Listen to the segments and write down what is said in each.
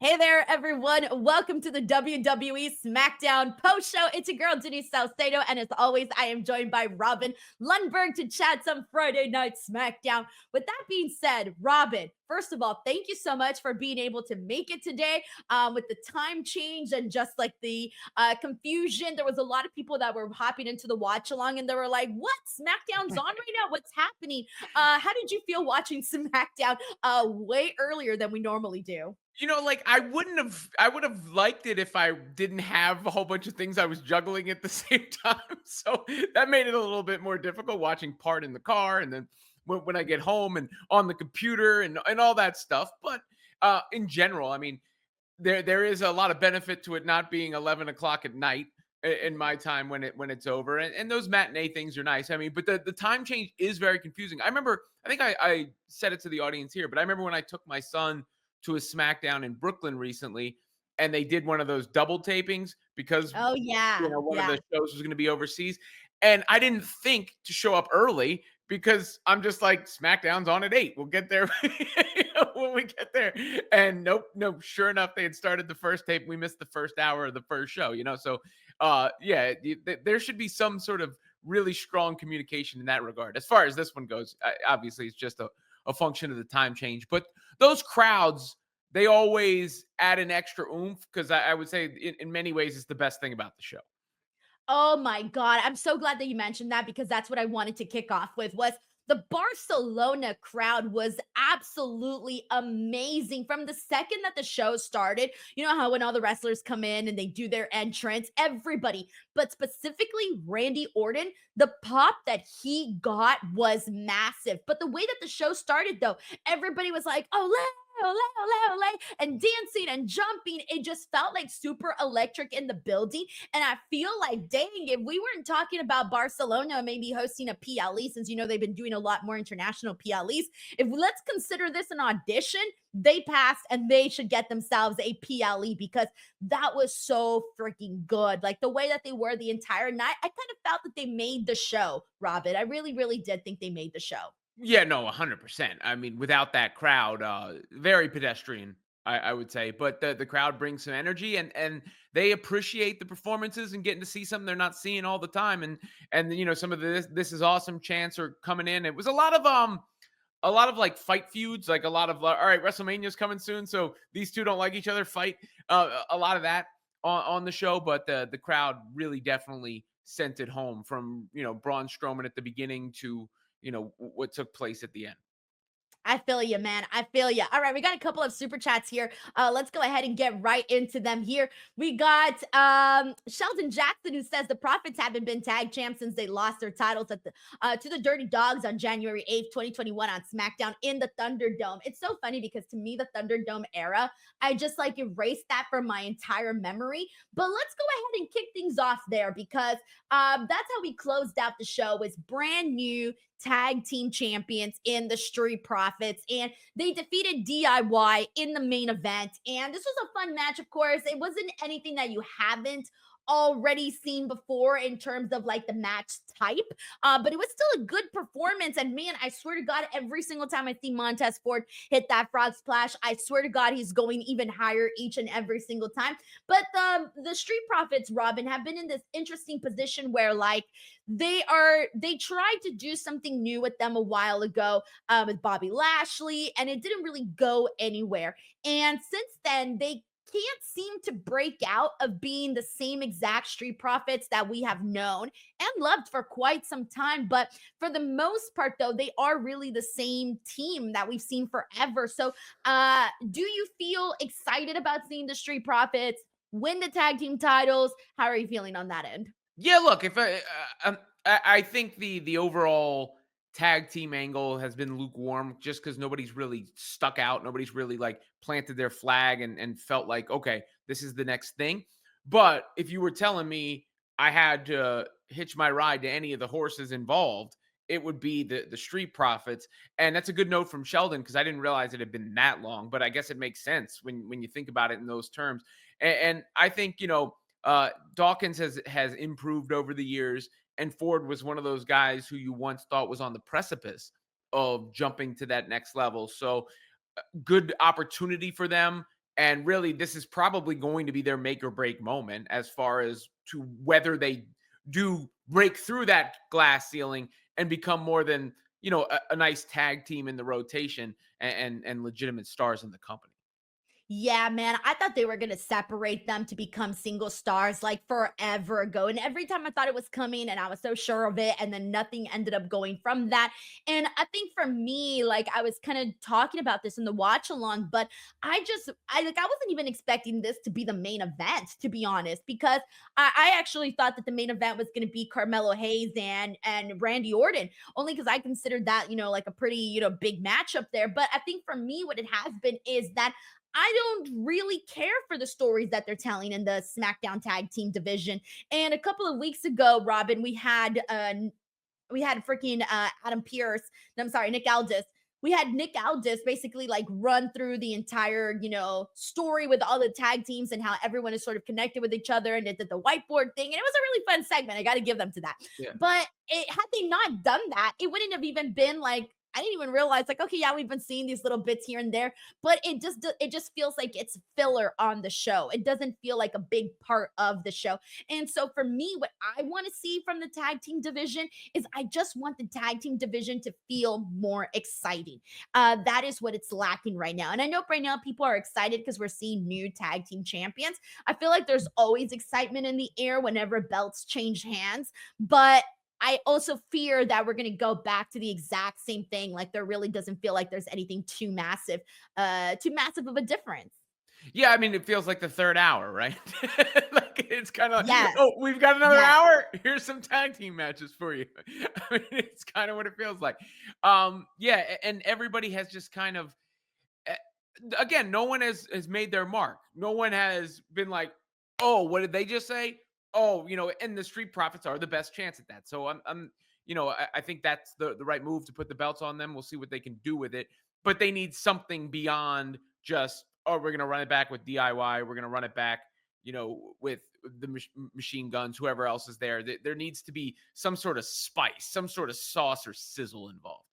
Hey there, everyone. Welcome to the WWE Smackdown post show. It's your girl, Denise Salcedo. And as always, I am joined by Robin Lundberg to chat some Friday Night Smackdown. With that being said, Robin, first of all, thank you so much for being able to make it today with the time change and just like the confusion. There was a lot of people that were hopping into the watch along and they were like, what? SmackDown's on right now? What's happening? How did you feel watching SmackDown way earlier than we normally do? Like I would have liked it if I didn't have a whole bunch of things I was juggling at the same time. So that made it a little bit more difficult watching part in the car and then when I get home and on the computer and all that stuff. But in general, I mean, there is a lot of benefit to it not being 11 o'clock at night in my time when it's over. And those matinee things are nice. I mean, but the time change is very confusing. I said it to the audience here, but I remember when I took my son to a SmackDown in Brooklyn recently, and they did one of those double tapings because Oh, yeah. one of Yeah. the shows was going to be overseas, and I didn't think to show up early because I'm just like SmackDown's on at 8. We'll get there when we get there. And nope. Sure enough, they had started the first tape. We missed the first hour of the first show. So yeah, there should be some sort of really strong communication in that regard. As far as this one goes, obviously it's just a function of the time change, but those crowds, they always add an extra oomph because I would say in many ways it's the best thing about the show. Oh my God. I'm so glad that you mentioned that because that's what I wanted to kick off with was the Barcelona crowd was absolutely amazing from the second that the show started. You know how when all the wrestlers come in and they do their entrance, everybody, but specifically Randy Orton, the pop that he got was massive. But the way that the show started though, everybody was like, "Ole, ole, ole, ole," and dancing and jumping. It just felt like super electric in the building. And I feel like, dang, if we weren't talking about Barcelona maybe hosting a PLE, since they've been doing a lot more international PLEs, if let's consider this an audition, they passed and they should get themselves a PLE because that was so freaking good. Like the way that they were the entire night, I kind of felt that they made the show, Robin. I really, really did think they made the show. Yeah, no, 100%. I mean, without that crowd, very pedestrian, I would say. But the crowd brings some energy, and they appreciate the performances and getting to see something they're not seeing all the time. And some of this is awesome chants are coming in. It was a lot of like fight feuds, like a lot of all right, WrestleMania's coming soon, so these two don't like each other. Fight a lot of that on the show, but the crowd really definitely sent it home from Braun Strowman at the beginning to what took place at the end. I feel you, man. I feel you. All right, we got a couple of super chats here. Let's go ahead and get right into them here. We got Sheldon Jackson who says the Profits haven't been tag champs since they lost their titles at the to the Dirty Dogs on January 8th, 2021 on SmackDown in the Thunderdome. It's so funny because to me, the Thunderdome era, I just like erased that from my entire memory. But let's go ahead and kick things off there because that's how we closed out the show with brand new tag team champions in the Street Profits, and they defeated DIY in the main event. And this was a fun match, of course. It wasn't anything that you haven't already seen before in terms of like the match type, but it was still a good performance. And man, I swear to God, every single time I see Montez Ford hit that frog splash, I swear to God, he's going even higher each and every single time. But the Street Profits, Robin, have been in this interesting position where like they tried to do something new with them a while ago with Bobby Lashley, and it didn't really go anywhere. And since then, they can't seem to break out of being the same exact Street Profits that we have known and loved for quite some time. But for the most part, though, they are really the same team that we've seen forever. So, do you feel excited about seeing the Street Profits win the tag team titles? How are you feeling on that end? Yeah, look, if I think the overall tag team angle has been lukewarm just because nobody's really stuck out. Nobody's really like planted their flag and felt like, okay, this is the next thing. But if you were telling me I had to hitch my ride to any of the horses involved, it would be the Street Profits. And that's a good note from Sheldon because I didn't realize it had been that long, but I guess it makes sense when you think about it in those terms. And I think, Dawkins has improved over the years, and Ford was one of those guys who you once thought was on the precipice of jumping to that next level. So good opportunity for them. And really, this is probably going to be their make or break moment as far as to whether they do break through that glass ceiling and become more than, a nice tag team in the rotation and legitimate stars in the company. Yeah, man. I thought they were going to separate them to become single stars like forever ago. And every time I thought it was coming and I was so sure of it, and then nothing ended up going from that. And I think for me, like I was kind of talking about this in the watch along, but I wasn't even expecting this to be the main event, to be honest, because I actually thought that the main event was going to be Carmelo Hayes and Randy Orton, only because I considered that, like a pretty, big matchup there. But I think for me, what it has been is that I don't really care for the stories that they're telling in the SmackDown tag team division. And a couple of weeks ago, Robin, we had freaking Adam Pierce. No, I'm sorry, Nick Aldis. We had Nick Aldis basically like run through the entire, story with all the tag teams and how everyone is sort of connected with each other. And it did the whiteboard thing. And it was a really fun segment. I got to give them to that. Yeah. But had they not done that, it wouldn't have even been like, I didn't even realize, like, okay, yeah, we've been seeing these little bits here and there, but it just feels like it's filler on the show. It doesn't feel like a big part of the show. And so for me, what I want to see from the tag team division is I just want the tag team division to feel more exciting. That is what it's lacking right now. And I know right now people are excited because we're seeing new tag team champions. I feel like there's always excitement in the air whenever belts change hands, but I also fear that we're going to go back to the exact same thing. Like there really doesn't feel like there's anything too massive of a difference. Yeah, I mean, it feels like the third hour, right? Like it's kind of, Yes. oh, we've got another Yes. hour. Here's some tag team matches for you. I mean, it's kind of what it feels like. Yeah, and everybody has just kind of, eh, again, no one has made their mark. No one has been like, oh, what did they just say? Oh, and the Street Profits are the best chance at that. So I think that's the right move to put the belts on them. We'll see what they can do with it, but they need something beyond just, oh, we're gonna run it back with DIY. We're gonna run it back, with the machine guns, whoever else is there. There needs to be some sort of spice, some sort of sauce or sizzle involved.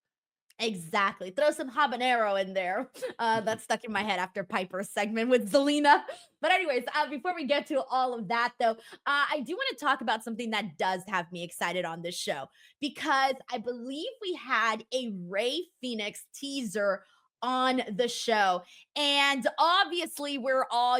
Exactly. Throw some habanero in there. That stuck in my head after Piper's segment with Zelina. But anyways, before we get to all of that, though, I do want to talk about something that does have me excited on this show because I believe we had a Ray Phoenix teaser on the show. And obviously, we're all,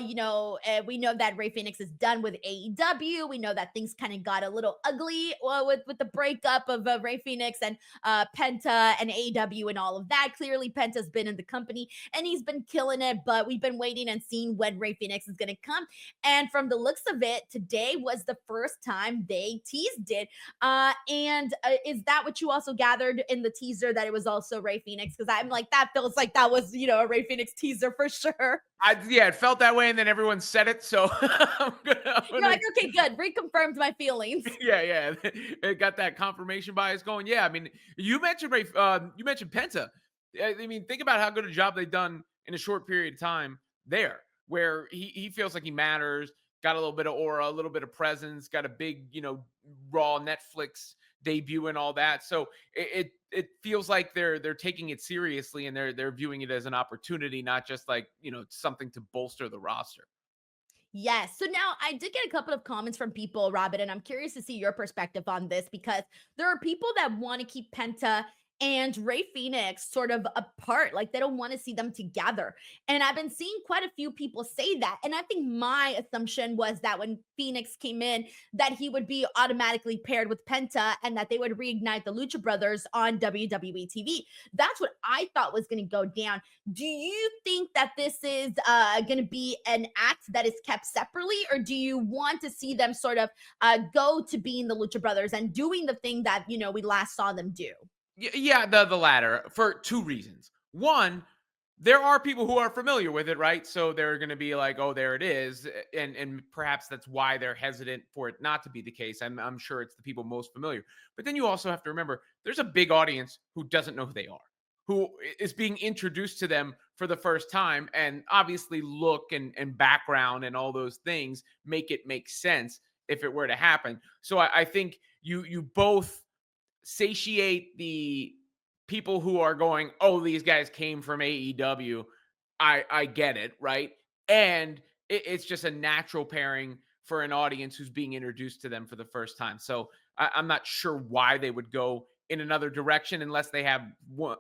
we know that Ray Phoenix is done with AEW. We know that things kind of got a little ugly with the breakup of Ray Phoenix and Penta and AEW and all of that. Clearly, Penta's been in the company and he's been killing it, but we've been waiting and seeing when Ray Phoenix is going to come. And from the looks of it, today was the first time they teased it. And is that what you also gathered in the teaser, that it was also Ray Phoenix? Because I'm like, that feels like that was, a Ray Phoenix teaser for sure. Yeah, it felt that way, and then everyone said it, so I'm You're gonna like, okay, good. Reconfirmed my feelings. yeah, it got that confirmation bias going. Yeah, I mean, you mentioned Penta. I mean, think about how good a job they've done in a short period of time there, where he feels like he matters, got a little bit of aura, a little bit of presence, got a big, Raw Netflix debut and all that. So it feels like they're taking it seriously, and they're viewing it as an opportunity, not just like, something to bolster the roster. Yes. So now I did get a couple of comments from people, Robin, and I'm curious to see your perspective on this because there are people that want to keep Penta and Ray Phoenix sort of apart. Like they don't want to see them together. And I've been seeing quite a few people say that. And I think my assumption was that when Phoenix came in, that he would be automatically paired with Penta and that they would reignite the Lucha Brothers on WWE TV. That's what I thought was going to go down. Do you think that this is going to be an act that is kept separately, or do you want to see them sort of go to being the Lucha Brothers and doing the thing that, we last saw them do? Yeah, the latter, for two reasons. One, there are people who are familiar with it, right? So they're going to be like, "Oh, there it is," and perhaps that's why they're hesitant for it not to be the case. I'm sure it's the people most familiar. But then you also have to remember, there's a big audience who doesn't know who they are, who is being introduced to them for the first time, and obviously look and background and all those things make it make sense if it were to happen. So I think you both satiate the people who are going, "Oh, these guys came from AEW." I get it, right? and it's just a natural pairing for an audience who's being introduced to them for the first time. So I'm not sure why they would go in another direction unless they have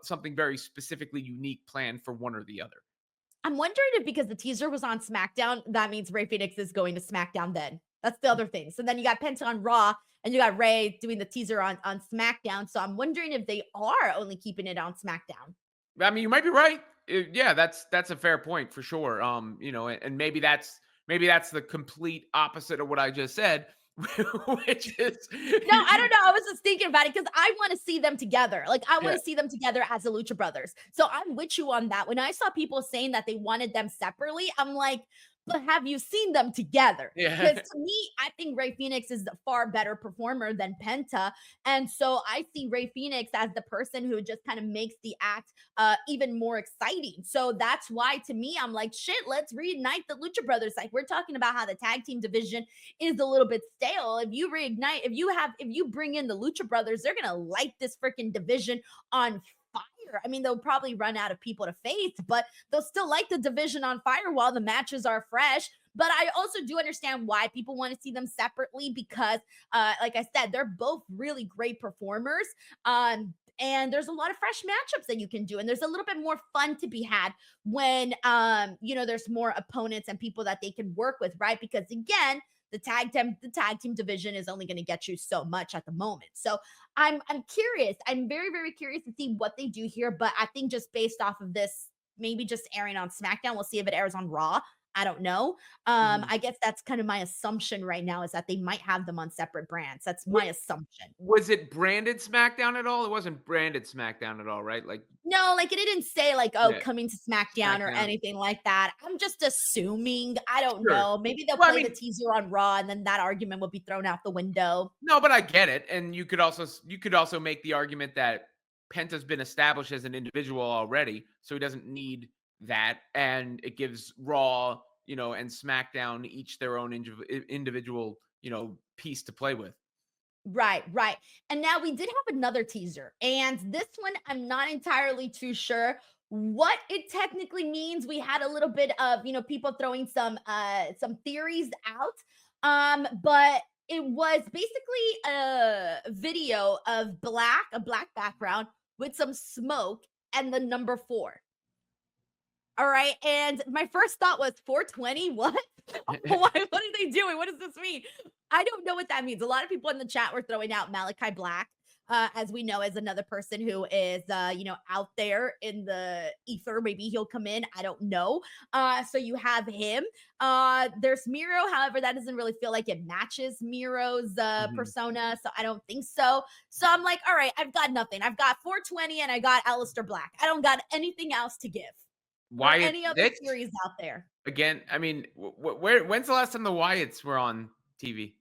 something very specifically unique planned for one or the other. I'm wondering if because the teaser was on SmackDown, that means Ray Phoenix is going to SmackDown then. That's the other thing. So then you got Penta on Raw and you got Ray doing the teaser on SmackDown. So I'm wondering if they are only keeping it on SmackDown. I mean, you might be right. Yeah, that's a fair point for sure. And maybe that's the complete opposite of what I just said, which is No, I don't know. I was just thinking about it because I want to see them together. Like, I want yeah, to see them together as the Lucha Brothers. So I'm with you on that. When I saw people saying that they wanted them separately, I'm like, but have you seen them together? yeah. Because to me, I think Ray Phoenix is a far better performer than Penta. And so I see Ray Phoenix as the person who just kind of makes the act even more exciting. So that's why, to me, I'm like, shit, let's reunite the Lucha Brothers. Like, we're talking about how the tag team division is a little bit stale. If you reignite, if you bring in the Lucha Brothers, they're gonna light this freaking division on fire. I mean, they'll probably run out of people to face, but they'll still light the division on fire while the matches are fresh. But I also do understand why people want to see them separately because, like I said, they're both really great performers. And there's a lot of fresh matchups that you can do, and there's a little bit more fun to be had when there's more opponents and people that they can work with, right? Because again, the tag team division is only going to get you so much at the moment. So I'm curious. I'm very, very curious to see what they do here. But I think just based off of this, maybe just airing on SmackDown, we'll see if it airs on Raw. I don't know. Mhm. I guess that's kind of my assumption right now is that they might have them on separate brands. That's my assumption. Was it branded SmackDown at all? It wasn't branded SmackDown at all, right? Like, No, like it didn't say like, oh, yeah, coming to SmackDown or SmackDown. anything like that. I'm just assuming. I don't Sure. know. Maybe they'll Well, I play the mean, teaser on Raw and then that argument will be thrown out the window. no, but I get it. And you could also make the argument that Penta's been established as an individual already, so he doesn't need that. And it gives Raw, and SmackDown each their own individual, piece to play with. Right, right. And now we did have another teaser. And this one, I'm not entirely too sure what it technically means. We had a little bit of, people throwing some theories out. But it was basically a video of a black background with some smoke and the number 4. All right. And my first thought was 420. What? Why, what are they doing? What does this mean? I don't know what that means. A lot of people in the chat were throwing out Malachi Black, as we know, as another person who is, out there in the ether. Maybe he'll come in. I don't know. So you have him. There's Miro. However, that doesn't really feel like it matches Miro's Mhm. persona. So I don't think so. So I'm like, all right, I've got nothing. I've got 420 and I got Aleister Black. I don't got anything else to give or Wyatt any other Six theories out there. again. I mean, when's the last time the Wyatts were on TV?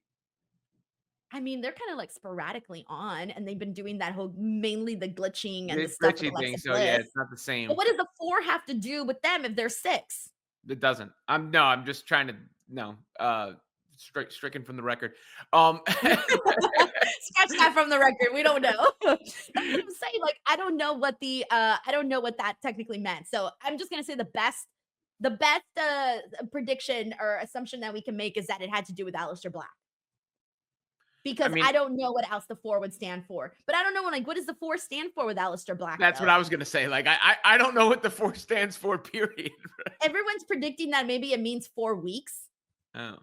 I mean, they're kind of like sporadically on, and they've been doing that whole mainly the glitching and the The stuff with glitchy Alexa thing. So yeah, Bliss. it's not the But same. what does the 4 have to do with them if they're 6? It doesn't. I'm just trying to no. Stricken from the record. Scratch that from the record. We don't know. That's what I'm saying. Like, I don't know what that technically meant. So I'm just gonna say the best prediction or assumption that we can make is that it had to do with Aleister Black. I Because mean, I don't know what else the 4 would stand for. But I don't know, like, what does the 4 stand for with Aleister Black, that's what though? I was gonna say. Like, I don't know what the four stands for. Period. Everyone's predicting that maybe it means 4 weeks. Oh.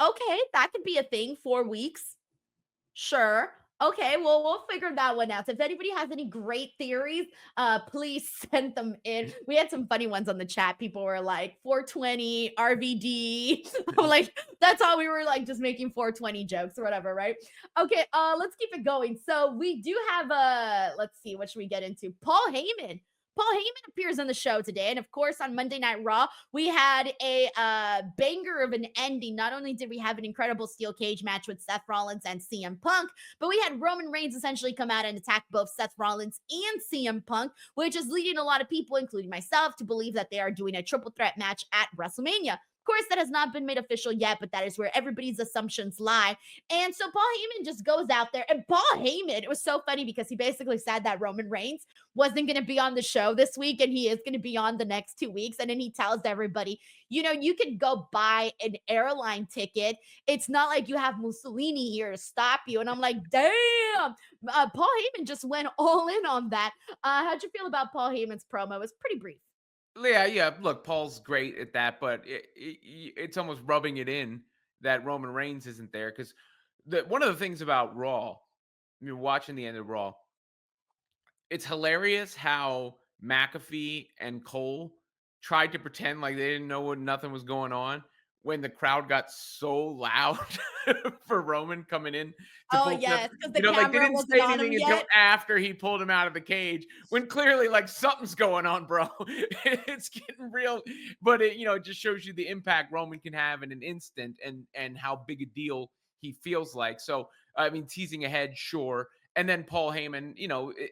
Okay, that could be a thing, 4 weeks. Sure. Okay, well, we'll figure that one out. So if anybody has any great theories, please send them in. We had some funny ones on the chat. People were like 420 RVD. I'm like, that's all we were like just making 420 jokes or whatever, right? Okay, let's keep it going. So we do have let's see, what should we get into? Paul Heyman. Paul Heyman appears on the show today. And of course, on Monday Night Raw, we had a banger of an ending. Not only did we have an incredible steel cage match with Seth Rollins and CM Punk, but we had Roman Reigns essentially come out and attack both Seth Rollins and CM Punk, which is leading a lot of people, including myself, to believe that they are doing a triple threat match at WrestleMania. Of course, that has not been made official yet, but that is where everybody's assumptions lie. And so Paul Heyman just goes out there, and Paul Heyman, it was so funny because he basically said that Roman Reigns wasn't going to be on the show this week and he is going to be on the next 2 weeks. And then he tells everybody, you can go buy an airline ticket. It's not like you have Mussolini here to stop you. And I'm like, damn, Paul Heyman just went all in on that. How'd you feel about Paul Heyman's promo? It was pretty brief. Yeah, yeah. Look, Paul's great at that, but it's almost rubbing it in that Roman Reigns isn't there because one of the things about Raw, you're watching the end of Raw, it's hilarious how McAfee and Cole tried to pretend like they didn't know what nothing was going on when the crowd got so loud for Roman coming in to Oh, pull them. yes, because the Like they camera didn't wasn't say on him anything until yet. after he pulled him out of the cage when clearly like something's going on, bro. It's getting real, but it just shows you the impact Roman can have in an instant and how big a deal he feels like. So, I mean, teasing ahead, sure. And then Paul Heyman,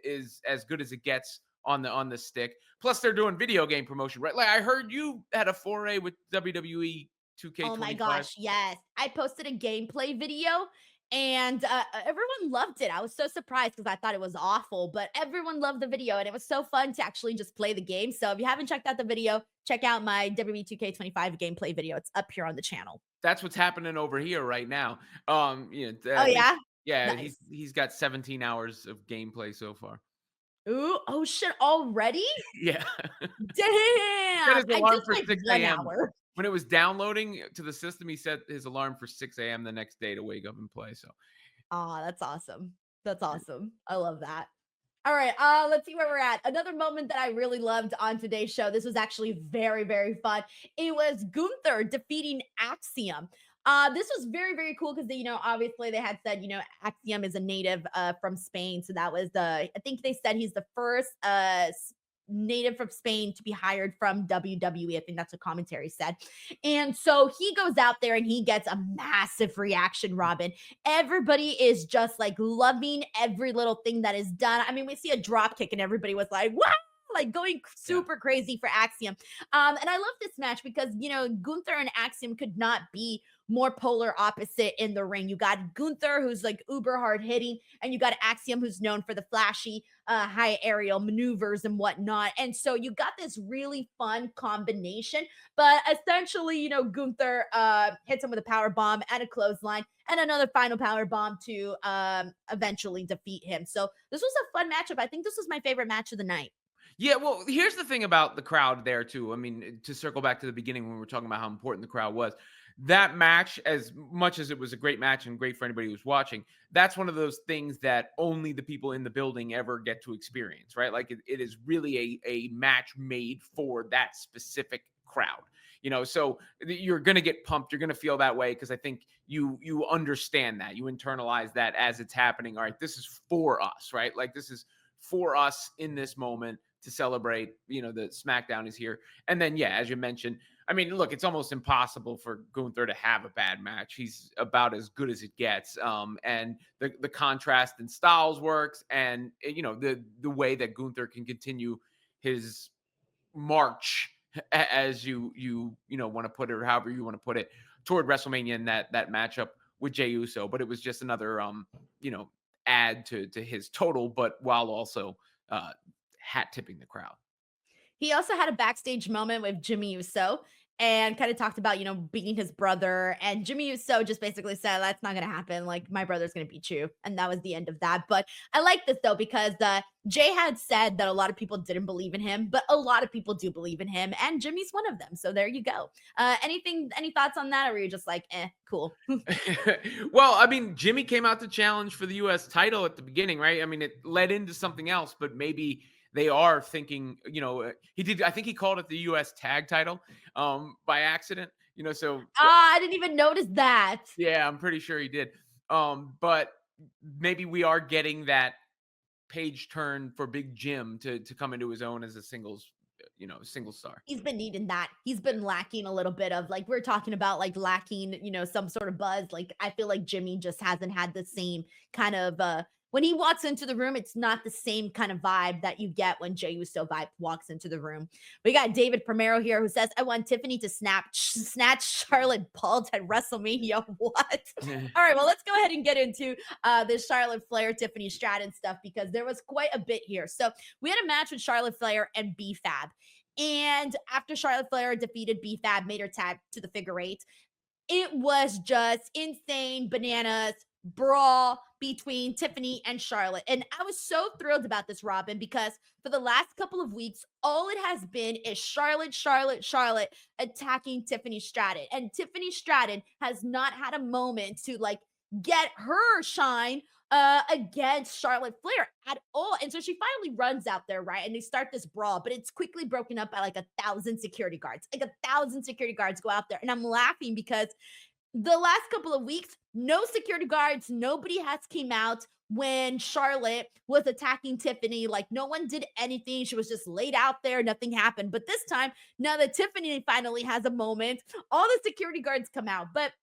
is as good as it gets on the stick. Plus, they're doing video game promotion, right? Like I heard you had a foray with WWE Oh my 2K25. gosh, yes. I posted a gameplay video and everyone loved it. I was so surprised because I thought it was awful, but everyone loved the video and it was so fun to actually just play the game. So if you haven't checked out the video, check out my WWE 2K25 gameplay video. It's up here on the channel. That's what's happening over here right now. Oh, I think, yeah? yeah, Nice. he's got 17 hours of gameplay so far. Ooh, oh shit, already? Yeah. Set Damn. his I alarm just for like 6 1 a.m. hour. When it was downloading to the system, he set his alarm for 6 a.m. the next day to wake up and play. So Oh, that's awesome. That's awesome. I love that. All right, let's see where we're at. Another moment that I really loved on today's show. This was actually very, very fun. It was Gunther defeating Axiom. This was very, very cool because obviously they had said, Axiom is a native from Spain. So that was I think they said he's the first native from Spain to be hired from WWE. I think that's what commentary said. And so he goes out there and he gets a massive reaction, Robin. Everybody is just like loving every little thing that is done. I mean, we see a drop kick and everybody was like, wow, like going yeah. super crazy for Axiom. And I love this match because, Gunther and Axiom could not be more polar opposite in the ring. You got Gunther, who's like uber hard hitting, and you got Axiom, who's known for the flashy high aerial maneuvers and whatnot. And so you got this really fun combination. But essentially, Gunther hits him with a power bomb and a clothesline and another final power bomb to eventually defeat him. So this was a fun matchup. I think this was my favorite match of the night. Yeah, well, here's the thing about the crowd there too. I mean, to circle back to the beginning when we were talking about how important the crowd was, that match, as much as it was a great match and great for anybody who's watching, that's one of those things that only the people in the building ever get to experience, right? Like it is really a match made for that specific crowd. So you're going to get pumped. You're going to feel that way because I think you understand that. You internalize that as it's happening. All right, this is for us, right? Like this is for us in this moment to celebrate, the SmackDown is here. And then, yeah, as you mentioned, I mean, look, it's almost impossible for Gunther to have a bad match. He's about as good as it gets. And the contrast in styles works. And, the way that Gunther can continue his march as you want to put it, or however you want to put it, toward WrestleMania and that matchup with Jey Uso. But it was just another, add to his total, but while also hat tipping the crowd. He also had a backstage moment with Jimmy Uso and kind of talked about, beating his brother. And Jimmy Uso just basically said, that's not going to happen. Like, my brother's going to beat you. And that was the end of that. But I like this, though, because Jay had said that a lot of people didn't believe in him, but a lot of people do believe in him. And Jimmy's one of them. So there you go. Any thoughts on that? Or were you just like, cool? Well, I mean, Jimmy came out to challenge for the U.S. title at the beginning, right? I mean, it led into something else, but maybe they are thinking, he did. I think he called it the U.S. tag title by accident, so. I didn't even notice that. Yeah, I'm pretty sure he did. But maybe we are getting that page turn for Big Jim to come into his own as a singles star. He's been needing that. He's been lacking a little bit of, like, we're talking about, like, lacking, some sort of buzz. Like, I feel like Jimmy just hasn't had the same kind of when he walks into the room, it's not the same kind of vibe that you get when Jey Uso walks into the room. We got David Primero here who says, I want Tiffany to snatch Charlotte bald at WrestleMania. What? All right, well, let's go ahead and get into this Charlotte Flair, Tiffany Stratton stuff because there was quite a bit here. So we had a match with Charlotte Flair and B-Fab. And after Charlotte Flair defeated B-Fab, made her tag to the figure eight, it was just insane bananas brawl between Tiffany and Charlotte. And I was so thrilled about this, Robin, because for the last couple of weeks, all it has been is Charlotte attacking Tiffany Stratton. And Tiffany Stratton has not had a moment to like get her shine against Charlotte Flair at all. And so she finally runs out there, right? And they start this brawl, but it's quickly broken up by like 1,000 security guards. Like 1,000 security guards go out there. And I'm laughing because the last couple of weeks, no security guards, nobody has came out when Charlotte was attacking Tiffany. Like no one did anything. She was just laid out there. Nothing happened. But this time, now that Tiffany finally has a moment, all the security guards come out. But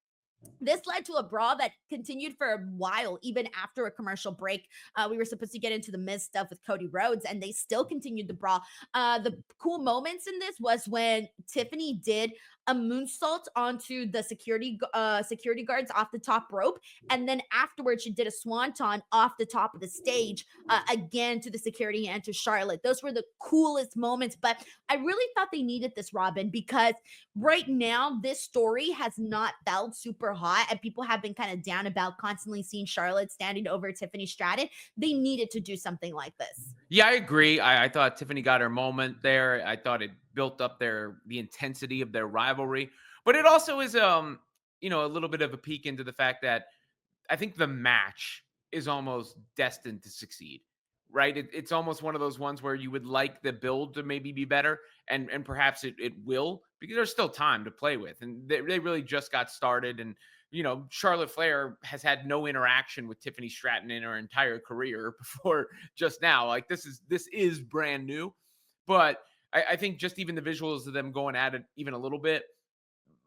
this led to a brawl that continued for a while, even after a commercial break. We were supposed to get into the Miz stuff with Cody Rhodes, and they still continued the brawl. The cool moments in this was when Tiffany did a moonsault onto the security guards off the top rope, and then afterwards she did a swanton off the top of the stage again to the security and to Charlotte. Those were the coolest moments, but I really thought they needed this, Robin, because right now this story has not felt super hot and people have been kind of down about constantly seeing Charlotte standing over Tiffany Stratton. They needed to do something like this. Yeah, I agree. I thought Tiffany got her moment there. I thought it built up the intensity of their rivalry. But it also is a little bit of a peek into the fact that I think the match is almost destined to succeed. Right? It's almost one of those ones where you would like the build to maybe be better, and perhaps it will, because there's still time to play with. And they really just got started. And Charlotte Flair has had no interaction with Tiffany Stratton in her entire career before just now. Like this is brand new. But I think just even the visuals of them going at it even a little bit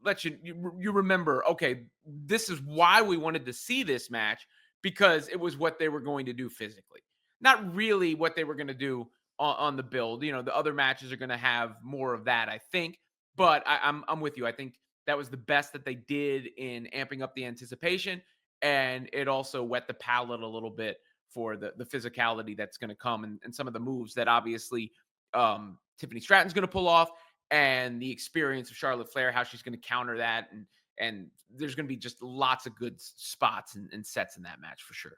let you remember, okay, this is why we wanted to see this match, because it was what they were going to do physically, not really what they were going to do on the build. The other matches are going to have more of that, I think. But I'm with you. I think that was the best that they did in amping up the anticipation, and it also wet the palate a little bit for the physicality that's going to come, and some of the moves that obviously Tiffany Stratton's going to pull off, and the experience of Charlotte Flair, how she's going to counter that, and there's going to be just lots of good spots and sets in that match for sure.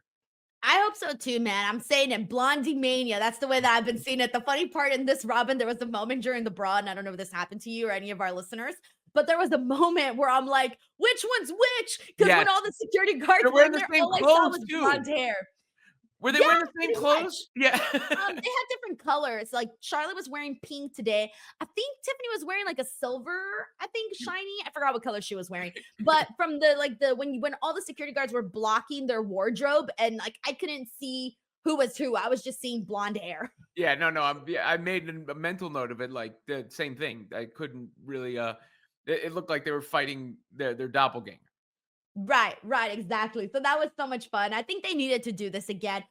I hope so too, man. I'm saying it, Blondie Mania. That's the way that I've been seeing it. The funny part in this, Robin, there was a moment during the brawl, and I don't know if this happened to you or any of our listeners, but there was a moment where I'm like, which one's which? Because Yes. when all the security guards They're were wearing the there, same all I saw clothes, was too. blonde hair. Were they Yeah, wearing the same pretty clothes? Yeah. they had different colors. Like Charlotte was wearing pink today. I think Tiffany was wearing like a silver, I think shiny. I forgot what color she was wearing. But from when all the security guards were blocking their wardrobe and like I couldn't see who was who. I was just seeing blonde hair. Yeah, no, I made a mental note of it, like the same thing. I couldn't really. It looked like they were fighting their doppelganger. Right, exactly. So that was so much fun. I think they needed to do this again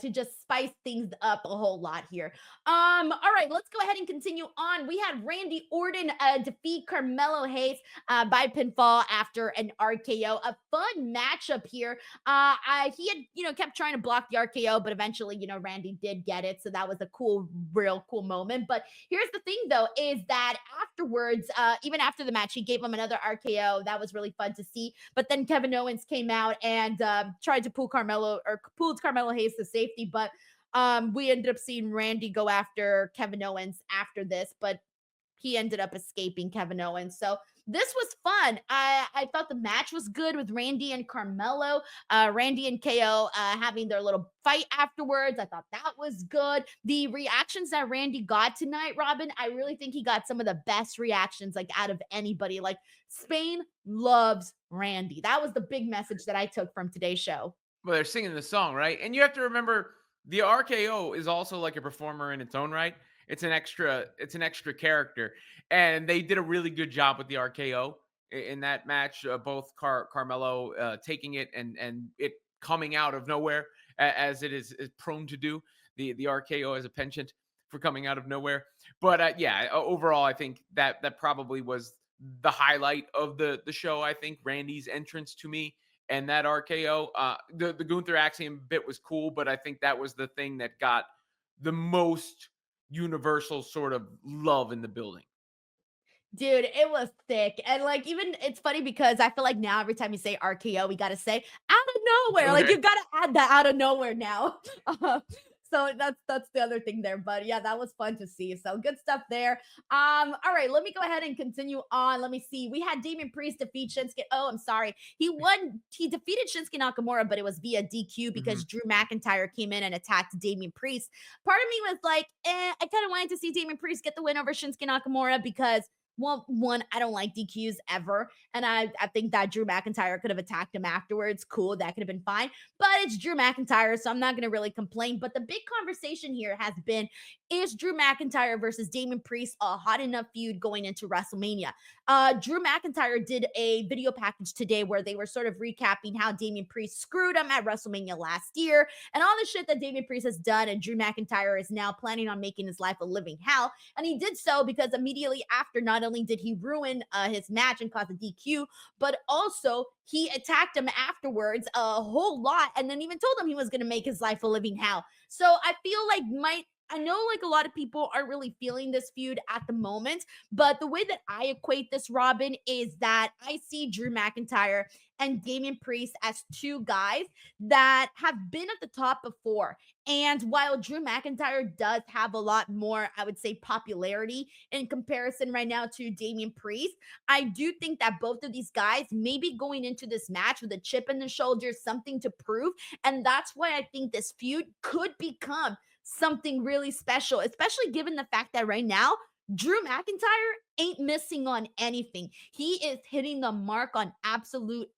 to just spice things up a whole lot here. All right, let's go ahead and continue on. We had Randy Orton defeat Carmelo Hayes by pinfall after an RKO. A fun matchup here. He had kept trying to block the RKO, but eventually Randy did get it, so that was a real cool moment. But here's the thing though, is that afterwards, even after the match, he gave him another RKO. That was really fun to see. But then Kevin Owens came out and tried to pulled Carmelo Hayes to safety, but we ended up seeing Randy go after Kevin Owens after this, but he ended up escaping Kevin Owens. So this was fun. I thought the match was good with Randy and Carmelo. Randy and KO having their little fight afterwards. I thought that was good. The reactions that Randy got tonight, Robin, I really think he got some of the best reactions like out of anybody. Like Spain loves Randy. That was the big message that I took from today's show. Well, they're singing the song, right? And you have to remember the RKO is also like a performer in its own right. It's an extra character. And they did a really good job with the RKO in that match. Both Carmelo taking it and it coming out of nowhere, as it is prone to do. The RKO as a penchant for coming out of nowhere. But yeah, overall, I think that probably was the highlight of the show. I think Randy's entrance to me and that RKO. The Gunther Axiom bit was cool, but I think that was the thing that got the most universal sort of love in the building. Dude, it was thick. And like, even it's funny because I feel like now every time you say RKO, we gotta say out of nowhere. Like, Okay. you gotta add that out of nowhere now. Uh, so that's the other thing there. But yeah, that was fun to see. So good stuff there. All right, let me go ahead and continue on. Let me see. We had Damian Priest defeat Shinsuke. Oh, I'm sorry. He defeated Shinsuke Nakamura, but it was via DQ Mhm. because Drew McIntyre came in and attacked Damian Priest. Part of me was like, I kind of wanted to see Damian Priest get the win over Shinsuke Nakamura because one, I don't like DQs ever. And I think that Drew McIntyre could have attacked him afterwards. Cool, that could have been fine. But it's Drew McIntyre, so I'm not going to really complain. But the big conversation here has been, is Drew McIntyre versus Damian Priest a hot enough feud going into WrestleMania? Drew McIntyre did a video package today where they were sort of recapping how Damian Priest screwed him at WrestleMania last year and all the shit that Damian Priest has done. And Drew McIntyre is now planning on making his life a living hell. And he did so because immediately after, not only did he ruin his match and cause a DQ, but also he attacked him afterwards a whole lot and then even told him he was going to make his life a living hell. So I feel like I know like a lot of people aren't really feeling this feud at the moment, but the way that I equate this, Robin, is that I see Drew McIntyre and Damian Priest as two guys that have been at the top before. And while Drew McIntyre does have a lot more, I would say, popularity in comparison right now to Damian Priest, I do think that both of these guys may be going into this match with a chip in the shoulder, something to prove. And that's why I think this feud could become something really special, especially given the fact that right now, Drew McIntyre ain't missing on anything. He is hitting the mark on absolutely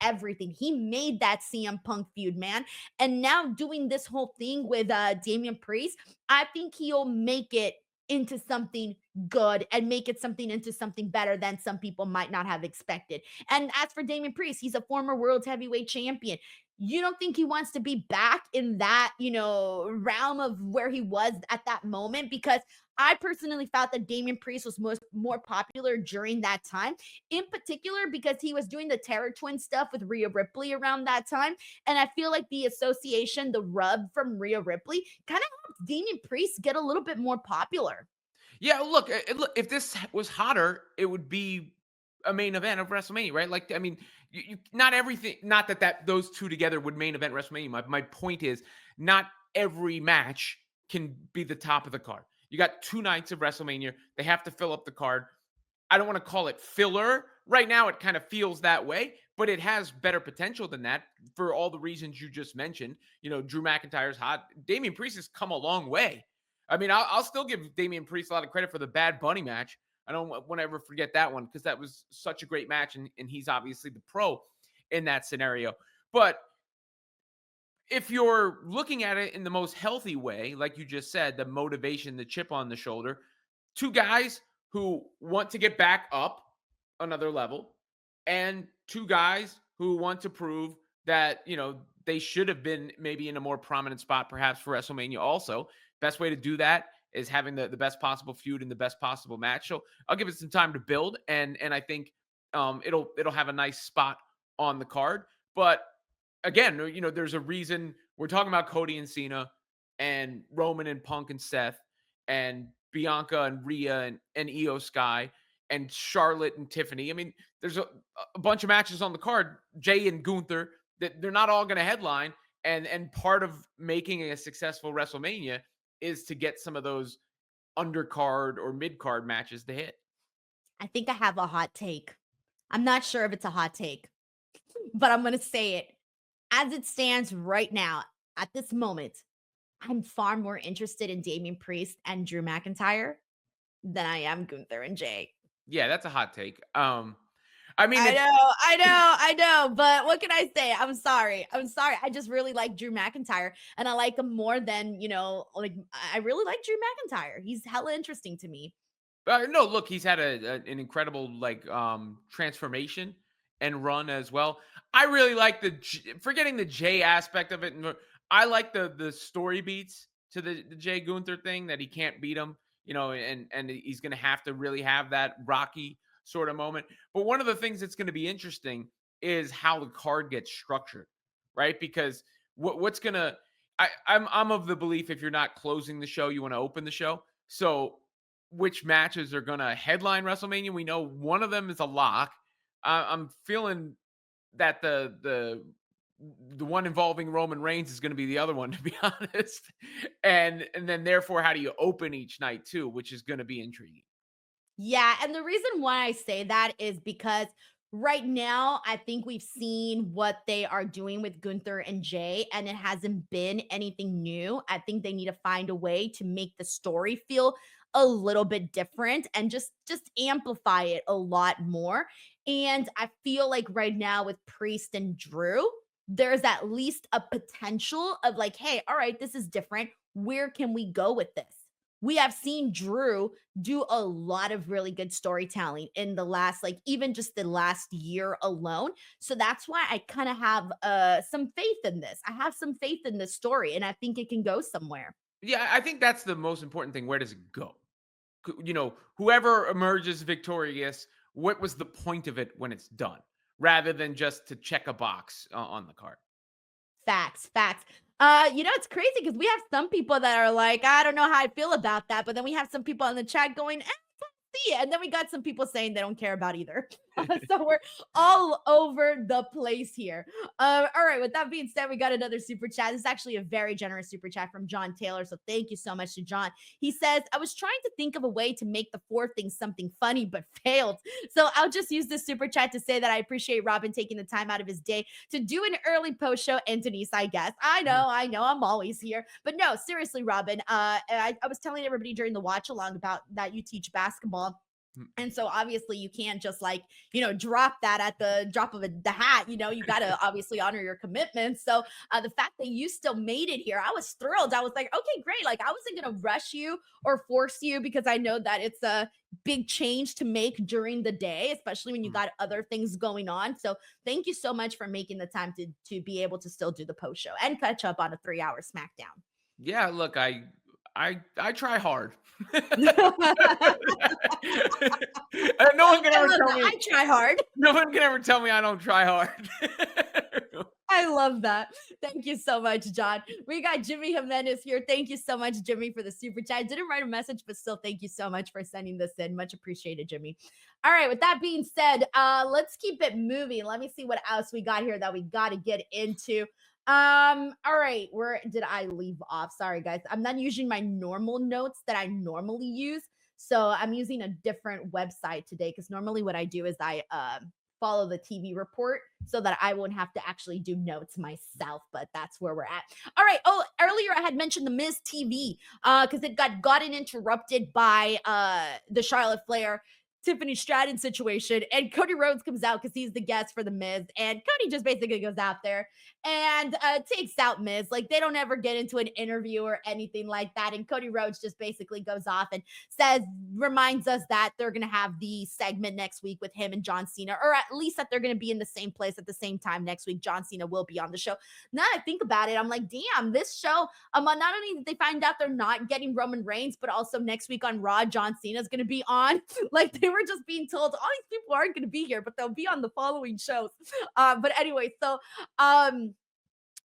everything. He made that CM Punk feud, man. And now doing this whole thing with Damian Priest, I think he'll make it into something good and make it something into something better than some people might not have expected. And as for Damian Priest, he's a former world heavyweight champion. You don't think he wants to be back in that, realm of where he was at that moment? Because I personally felt that Damian Priest was more popular during that time, in particular because he was doing the Terror Twin stuff with Rhea Ripley around that time. And I feel like the association, the rub from Rhea Ripley kind of helped Damian Priest get a little bit more popular. Yeah, look, if this was hotter, it would be a main event of WrestleMania, right? Like, I mean, not everything, not that those two together would main event WrestleMania. My point is, not every match can be the top of the card. You got 2 nights of WrestleMania. They have to fill up the card. I don't want to call it filler. Right now, it kind of feels that way, but it has better potential than that for all the reasons you just mentioned. Drew McIntyre's hot. Damian Priest has come a long way. I mean, I'll still give Damian Priest a lot of credit for the Bad Bunny match. I don't want to ever forget that one because that was such a great match, and he's obviously the pro in that scenario. But if you're looking at it in the most healthy way, like you just said, the motivation, the chip on the shoulder, two guys who want to get back up another level, and two guys who want to prove that, they should have been maybe in a more prominent spot, perhaps for WrestleMania also. Best way to do that is having the best possible feud and the best possible match. So I'll give it some time to build, and I think it'll have a nice spot on the card. But again, there's a reason we're talking about Cody and Cena and Roman and Punk and Seth and Bianca and Rhea and Io Sky and Charlotte and Tiffany. I mean, there's a bunch of matches on the card. Jay and Gunther, that they're not all going to headline. And part of making a successful WrestleMania is to get some of those undercard or mid card matches to hit. I think I have a hot take. I'm not sure if it's a hot take, but I'm going to say it. As it stands right now, at this moment, I'm far more interested in Damian Priest and Drew McIntyre than I am Gunther and Jay. Yeah, that's a hot take. I mean, I know. But what can I say? I'm sorry. I just really like Drew McIntyre, and I like him more than, like I really like Drew McIntyre. He's hella interesting to me. No, look, he's had an incredible transformation and run as well. I really like forgetting the J aspect of it. And I like the story beats to the Jay Gunther thing, that he can't beat him, and he's gonna have to really have that Rocky sort of moment. But one of the things that's gonna be interesting is how the card gets structured, right? Because what's gonna I'm of the belief, if you're not closing the show, you want to open the show. So which matches are gonna headline WrestleMania? We know one of them is a lock. I'm feeling that the one involving Roman Reigns is going to be the other one, to be honest. And then therefore, how do you open each night too, which is going to be intriguing. Yeah, and the reason why I say that is because right now I think we've seen what they are doing with Gunther and Jay, and it hasn't been anything new. I think they need to find a way to make the story feel a little bit different and just amplify it a lot more. And I feel like right now with Priest and Drew, there's at least a potential of like, hey, all right, this is different. Where can we go with this? We have seen Drew do a lot of really good storytelling in the last, like, even just the last year alone. So that's why I kind of have some faith in this. I have some faith in this story, and I think it can go somewhere. Yeah, I think that's the most important thing. Where does it go? Whoever emerges victorious, what was the point of it when it's done, rather than just to check a box on the card? Facts, facts. It's crazy because we have some people that are like, I don't know how I feel about that. But then we have some people in the chat going, see it. And then we got some people saying they don't care about either. So we're all over the place here. All right. With that being said, we got another super chat. This is actually a very generous super chat from John Taylor. So thank you so much to John. He says, I was trying to think of a way to make the four things something funny, but failed. So I'll just use this super chat to say that I appreciate Robin taking the time out of his day to do an early post show. And Denise, I guess. I know, I'm always here. But no, seriously, Robin, I was telling everybody during the watch along about that you teach basketball. And so obviously you can't just like, drop that at the drop of the hat, you got to obviously honor your commitments. So the fact that you still made it here, I was thrilled. I was like, okay, great. Like I wasn't going to rush you or force you because I know that it's a big change to make during the day, especially when you got other things going on. So thank you so much for making the time to be able to still do the post show and catch up on a 3-hour SmackDown. Yeah, look, I try hard. No one can ever tell me I try hard. no one can ever tell me I don't try hard. I love that. Thank you so much, John. We got Jimmy Jimenez here. Thank you so much, Jimmy, for the super chat. I didn't write a message, but still, thank you so much for sending this in. Much appreciated, Jimmy. All right, with that being said, let's keep it moving. Let me see what else we got here that we got to get into. All right, where did I leave off? Sorry, guys. I'm not using my normal notes that I normally use. So I'm using a different website today because normally what I do is I follow the TV report so that I won't have to actually do notes myself. But that's where we're at. All right. Oh, earlier I had mentioned the Miz TV because it got gotten interrupted by the Charlotte Flair Tiffany Stratton situation, and Cody Rhodes comes out because he's the guest for the Miz, and Cody just basically goes out there and takes out Miz. Like they don't ever get into an interview or anything like that, and Cody Rhodes just basically goes off and reminds us that they're gonna have the segment next week with him and John Cena, or at least that they're gonna be in the same place at the same time next week. John Cena will be on the show. Now that I think about it, I'm like, damn, this show. Not only did they find out they're not getting Roman Reigns, but also next week on Raw, John Cena is gonna be on. Like they were just being told all these people aren't going to be here, but they'll be on the following shows. But anyway, so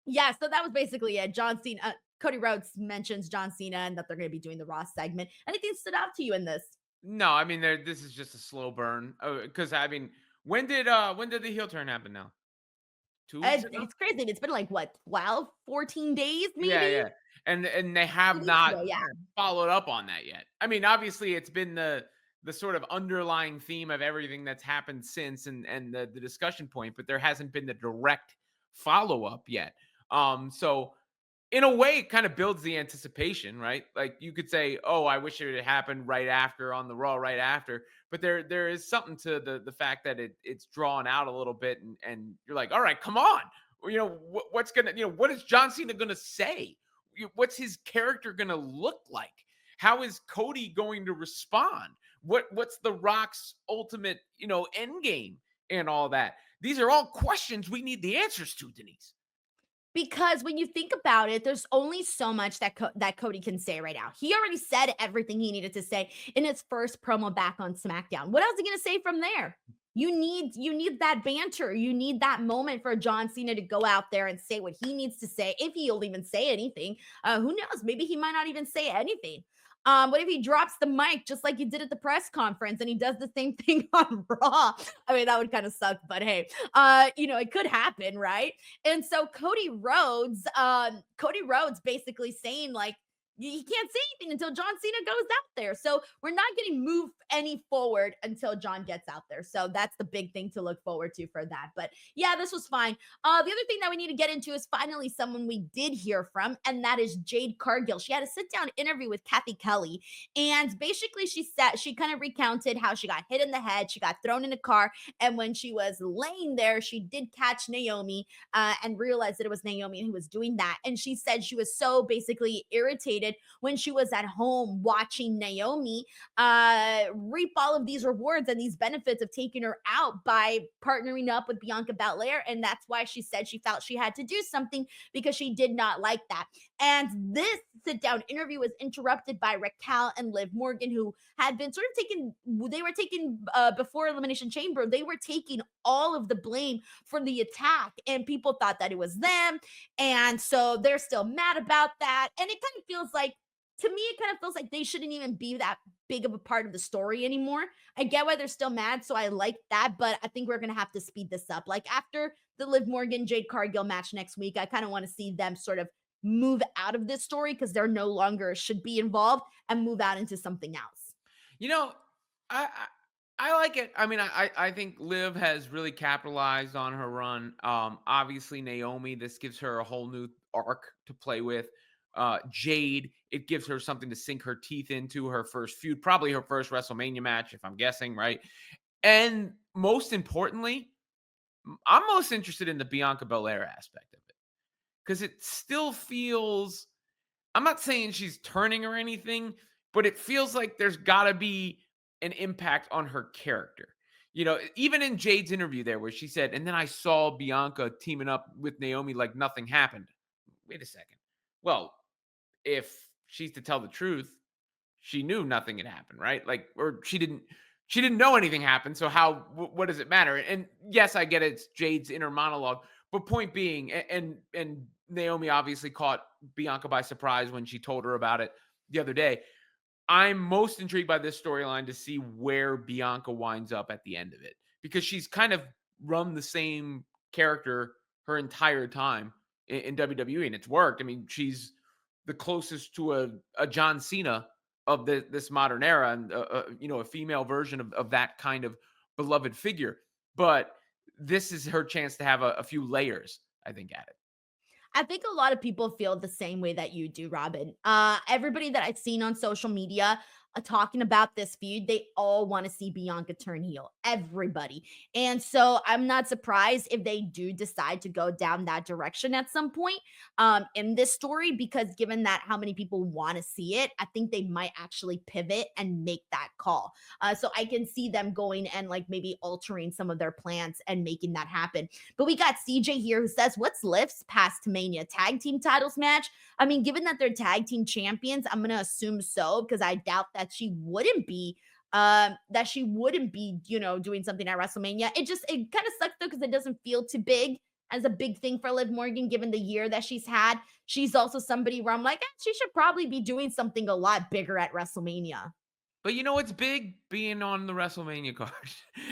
yeah, so that was basically it. John Cena, Cody Rhodes mentions John Cena and that they're going to be doing the Raw segment. Anything stood out to you in this? No, I mean this is just a slow burn. Because I mean, when did the heel turn happen now? 2 weeks ago? It's crazy. It's been like what, 12, 14 days, Yeah, maybe? yeah. And they 2 have weeks not ago, yeah. followed up on that yet. I mean, obviously it's been the sort of underlying theme of everything that's happened since, and the discussion point, but there hasn't been the direct follow-up yet. So in a way it kind of builds the anticipation, right? Like you could say, oh, I wish it had happened right after on the Raw right after, but there is something to the fact that it's drawn out a little bit, and you're like, all right, come on. What's gonna, what is John Cena gonna say? What's his character gonna look like? How is Cody going to respond? What's the Rock's ultimate, end game and all that? These are all questions we need the answers to, Denise. Because when you think about it, there's only so much that that Cody can say right now. He already said everything he needed to say in his first promo back on SmackDown. What else is he going to say from there? You need that banter. You need that moment for John Cena to go out there and say what he needs to say. If he'll even say anything, who knows? Maybe he might not even say anything. What if he drops the mic just like he did at the press conference and he does the same thing on Raw? I mean, that would kind of suck, but hey, it could happen, right? And so Cody Rhodes basically saying like he can't say anything until John Cena goes out there. So we're not getting moved any forward until John gets out there. So that's the big thing to look forward to for that. But yeah, this was fine. The other thing that we need to get into is finally someone we did hear from, and that is Jade Cargill. She had a sit-down interview with Kathy Kelly, and basically she kind of recounted how she got hit in the head, she got thrown in a car, and when she was laying there, she did catch Naomi and realized that it was Naomi who was doing that. And she said she was so basically irritated when she was at home watching Naomi reap all of these rewards and these benefits of taking her out by partnering up with Bianca Belair. And that's why she said she felt she had to do something because she did not like that. And this sit down interview was interrupted by Raquel and Liv Morgan, who had been sort of taking before Elimination Chamber, they were taking all of the blame for the attack. And people thought that it was them. And so they're still mad about that. And it kind of feels like, to me, it kind of feels like they shouldn't even be that big of a part of the story anymore. I get why they're still mad, so I like that, but I think we're going to have to speed this up. Like after the Liv Morgan Jade Cargill match next week, I kind of want to see them sort of move out of this story because they're no longer should be involved and move out into something else. You know, I I like it. I mean, I think Liv has really capitalized on her run. Obviously Naomi, this gives her a whole new arc to play with. Jade, it gives her something to sink her teeth into, her first feud, probably her first WrestleMania match, if I'm guessing, right? And most importantly, I'm most interested in the Bianca Belair aspect of it because it still feels, I'm not saying she's turning or anything, but it feels like there's got to be an impact on her character. You know, even in Jade's interview there, where she said, and then I saw Bianca teaming up with Naomi like nothing happened. Wait a second. Well, if she's to tell the truth, she knew nothing had happened, right? Like, or she didn't know anything happened. So how, what does it matter? And yes, I get it, it's Jade's inner monologue, but point being, and Naomi obviously caught Bianca by surprise when she told her about it the other day. I'm most intrigued by this storyline to see where Bianca winds up at the end of it, because she's kind of run the same character her entire time in WWE, and it's worked. I mean, she's the closest to a John Cena of this modern era, and a female version of that kind of beloved figure. But this is her chance to have a few layers, I think, at it. I think a lot of people feel the same way that you do, Robin. Everybody that I've seen on social media talking about this feud, they all want to see Bianca turn heel. Everybody. And so I'm not surprised if they do decide to go down that direction at some point in this story, because given that how many people want to see it, I think they might actually pivot and make that call. So I can see them going and like maybe altering some of their plans and making that happen. But we got CJ here who says, what's Lift's past to Mania? Tag team titles match? I mean, given that they're tag team champions, I'm going to assume so, because I doubt that she wouldn't be doing something at WrestleMania. It kind of sucks though, because it doesn't feel too big as a big thing for Liv Morgan, given the year that she's had. She's also somebody where I'm like, she should probably be doing something a lot bigger at WrestleMania. But you know what's big? Being on the WrestleMania card.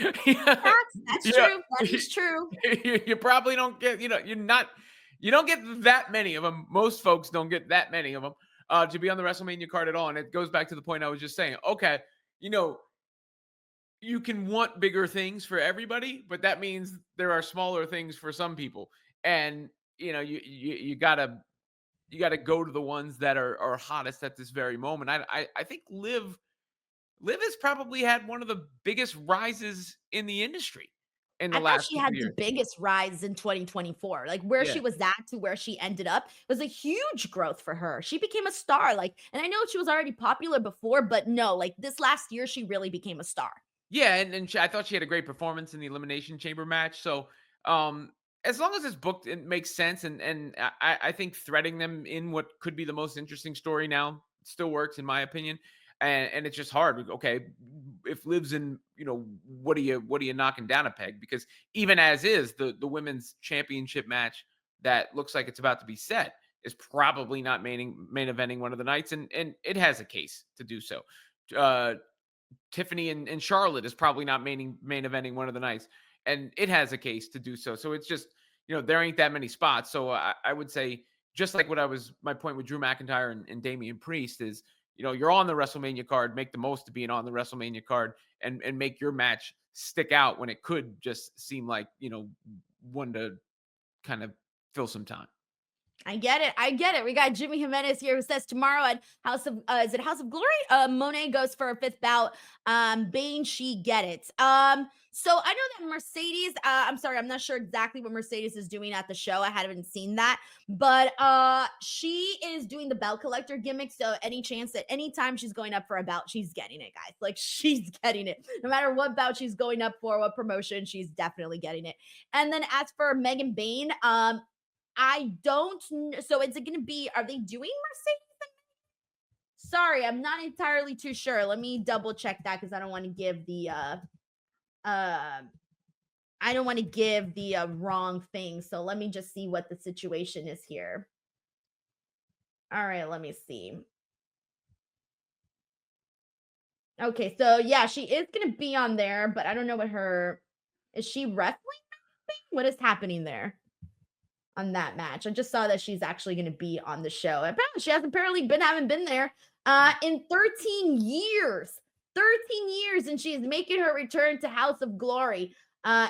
That's true. That is true. You probably don't get, you don't get that many of them. Most folks don't get that many of them to be on the WrestleMania card at all. And it goes back to the point I was just saying. Okay, you can want bigger things for everybody, but that means there are smaller things for some people. And you gotta go to the ones that are hottest at this very moment. I think Liv has probably had one of the biggest rises in the industry in the I thought last she couple had years. the biggest rise in 2024. Like where Yeah. she was at to where she ended up was a huge growth for her. She became a star. And I know she was already popular before, but no, like this last year, she really became a star. Yeah, and I thought she had a great performance in the Elimination Chamber match. So, As long as it's booked, it makes sense, and I think threading them in what could be the most interesting story now still works in my opinion. And it's just hard. Okay, if Liv's in, what are you knocking down a peg? Because even as is, the women's championship match that looks like it's about to be set is probably not main eventing one of the nights, and it has a case to do so. Uh, Tiffany and Charlotte is probably not main eventing one of the nights, and it has a case to do so. So it's just, there ain't that many spots. So I would say, just like my point with Drew McIntyre and Damian Priest is, you're on the WrestleMania card, make the most of being on the WrestleMania card, and make your match stick out when it could just seem like, one to kind of fill some time. I get it. I get it. We got Jimmy Jimenez here who says tomorrow at House of is it House of Glory? Monet goes for a fifth bout. Bane, she get it. So I know that Mercedes, I'm sorry, I'm not sure exactly what Mercedes is doing at the show. I haven't seen that, but she is doing the belt collector gimmick. So any chance that anytime she's going up for a bout, she's getting it, guys. Like she's getting it. No matter what bout she's going up for, what promotion, she's definitely getting it. And then as for Megan Bain, I don't so it's going to be, are they doing Mercedes? Sorry, I'm not entirely too sure. Let me double check that because I don't want to give the uh I don't want to give the wrong thing. So let me just see what the situation is here. All right, let me see. Okay, so yeah, she is going to be on there, but I don't know what her is she wrestling? What is happening there? On that match. I just saw that she's actually going to be on the show. Apparently, she has haven't been there in 13 years. 13 years, and she's making her return to House of Glory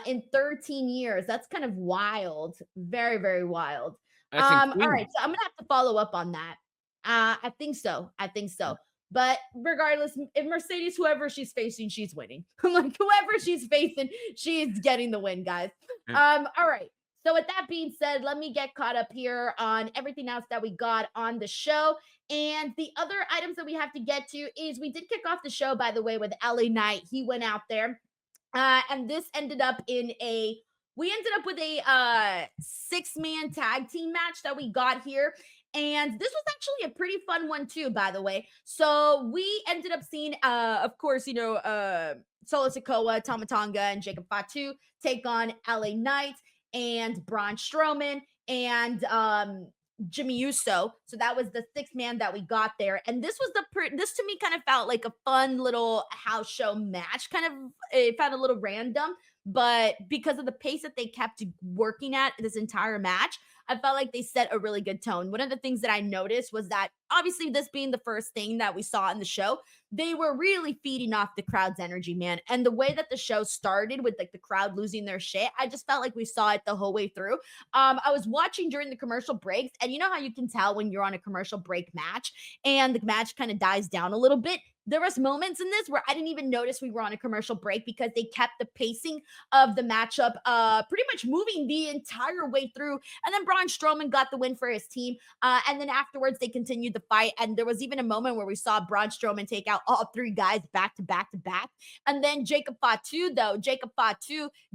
in 13 years. That's kind of wild. Very, very wild. That's All right, incredible. so I'm gonna have to follow up on that. I think so. I think so. But regardless, if Mercedes, whoever she's facing, she's winning. Like whoever she's facing, she's getting the win, guys. All right. So with that being said, let me get caught up here on everything else that we got on the show. And the other items that we have to get to is we did kick off the show, by the way, with LA Knight. He went out there. And this ended up we ended up with a 6-man tag team match that we got here. And this was actually a pretty fun one too, by the way. So we ended up seeing, of course, Solo Sikoa, Tama Tonga, and Jacob Fatu take on LA Knight and Braun Strowman and Jimmy Uso. So that was the 6-man that we got there. And this was this to me kind of felt like a fun little house show match. Kind of, it felt a little random, but because of the pace that they kept working at this entire match, I felt like they set a really good tone. One of the things that I noticed was that obviously this being the first thing that we saw in the show, they were really feeding off the crowd's energy, man. And the way that the show started with like the crowd losing their shit, I just felt like we saw it the whole way through. I was watching during the commercial breaks, and you know how you can tell when you're on a commercial break match and the match kind of dies down a little bit. There was moments in this where I didn't even notice we were on a commercial break because they kept the pacing of the matchup pretty much moving the entire way through. And then Braun Strowman got the win for his team. And then afterwards, they continued the fight. And there was even a moment where we saw Braun Strowman take out all 3 guys back to back to back. And then Jacob Fatu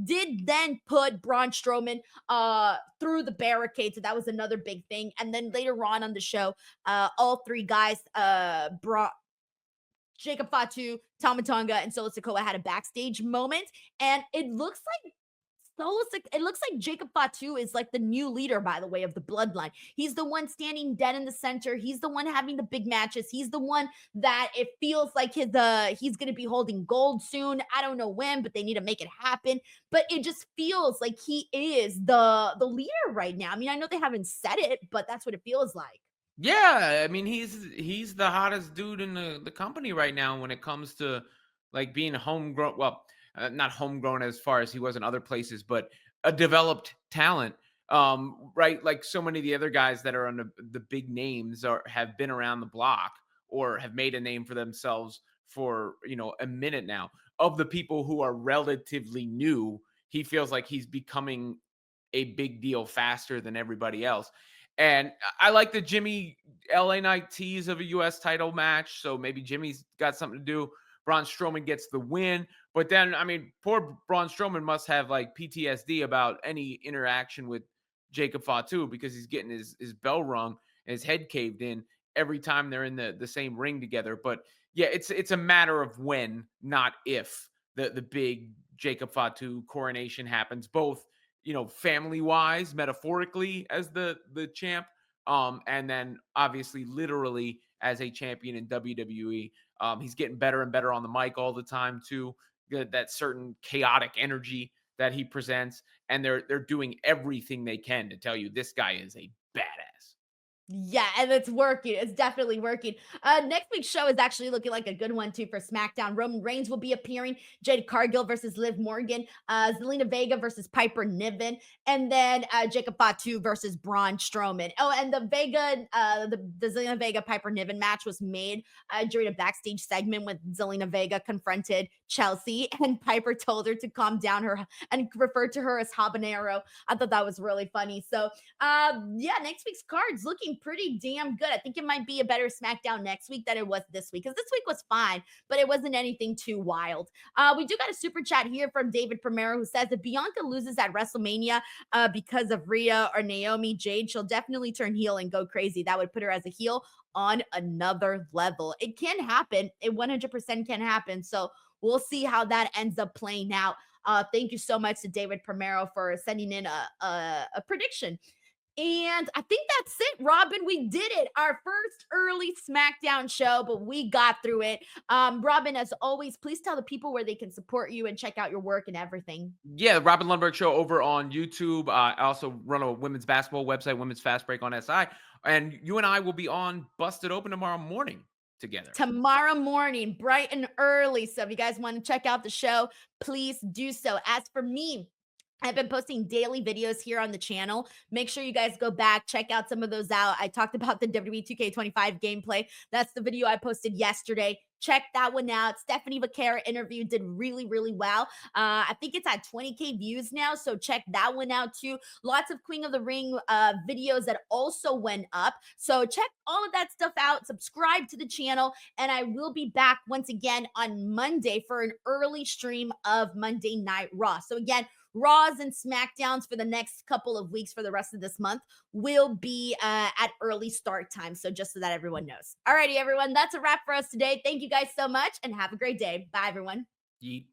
did then put Braun Strowman through the barricade. So that was another big thing. And then later on the show, all 3 guys Jacob Fatu, Tama Tonga, and Solo Sikoa had a backstage moment, and it looks like Jacob Fatu is like the new leader, by the way, of the Bloodline. He's the one standing dead in the center. He's the one having the big matches. He's the one that it feels like he's going to be holding gold soon. I don't know when, but they need to make it happen. But it just feels like he is the leader right now. I mean, I know they haven't said it, but that's what it feels like. Yeah, I mean he's the hottest dude in the company right now when it comes to like being homegrown. Well, not homegrown as far as he was in other places, but a developed talent. Right, like so many of the other guys that are on the big names have been around the block or have made a name for themselves for a minute now. Of the people who are relatively new, he feels like he's becoming a big deal faster than everybody else. And I like the Jimmy LA Knight tease of a US title match. So maybe Jimmy's got something to do. Braun Strowman gets the win. But then, I mean, poor Braun Strowman must have like PTSD about any interaction with Jacob Fatu because he's getting his bell rung and his head caved in every time they're in the same ring together. But yeah, it's a matter of when, not if the big Jacob Fatu coronation happens, both family wise, metaphorically as the champ, and then obviously literally as a champion in WWE. He's getting better and better on the mic all the time too. That certain chaotic energy that he presents, and they're doing everything they can to tell you this guy is a badass. Yeah, and it's working. It's definitely working. Next week's show is actually looking like a good one too for SmackDown. Roman Reigns will be appearing. Jade Cargill versus Liv Morgan. Zelina Vega versus Piper Niven, and then Jacob Fatu versus Braun Strowman. Oh, and the Zelina Vega Piper Niven match was made during a backstage segment when Zelina Vega confronted Chelsea, and Piper told her to calm down her and referred to her as habanero. I thought that was really funny. So yeah, next week's card's looking pretty damn good. I think it might be a better SmackDown next week than it was this week, because this week was fine, but it wasn't anything too wild. We do got a super chat here from David Primero, who says if Bianca loses at WrestleMania because of Rhea or Naomi, Jade, she'll definitely turn heel and go crazy. That would put her as a heel on another level. It can happen. It 100% can happen. So we'll see how that ends up playing out. Thank you so much to David Primero for sending in a prediction. And I think that's it, Robin. We did it. Our first early SmackDown show, but we got through it. Robin, as always, please tell the people where they can support you and check out your work and everything. Yeah, Robin Lundberg Show over on YouTube. I also run a women's basketball website, Women's Fast Break on SI. And you and I will be on Busted Open tomorrow morning together. Tomorrow morning, bright and early. So if you guys want to check out the show, please do so. As for me, I've been posting daily videos here on the channel. Make sure you guys go back, check out some of those out. I talked about the WWE 2K25 gameplay. That's the video I posted yesterday. Check that one out. Stephanie Vaquera interview did really, really well. I think it's at 20K views now, so check that one out too. Lots of Queen of the Ring videos that also went up. So check all of that stuff out. Subscribe to the channel, and I will be back once again on Monday for an early stream of Monday Night Raw. So again, Raws and SmackDowns for the next couple of weeks for the rest of this month will be at early start time. So just so that everyone knows. Alrighty, everyone, that's a wrap for us today. Thank you guys so much and have a great day. Bye, everyone. Yeet.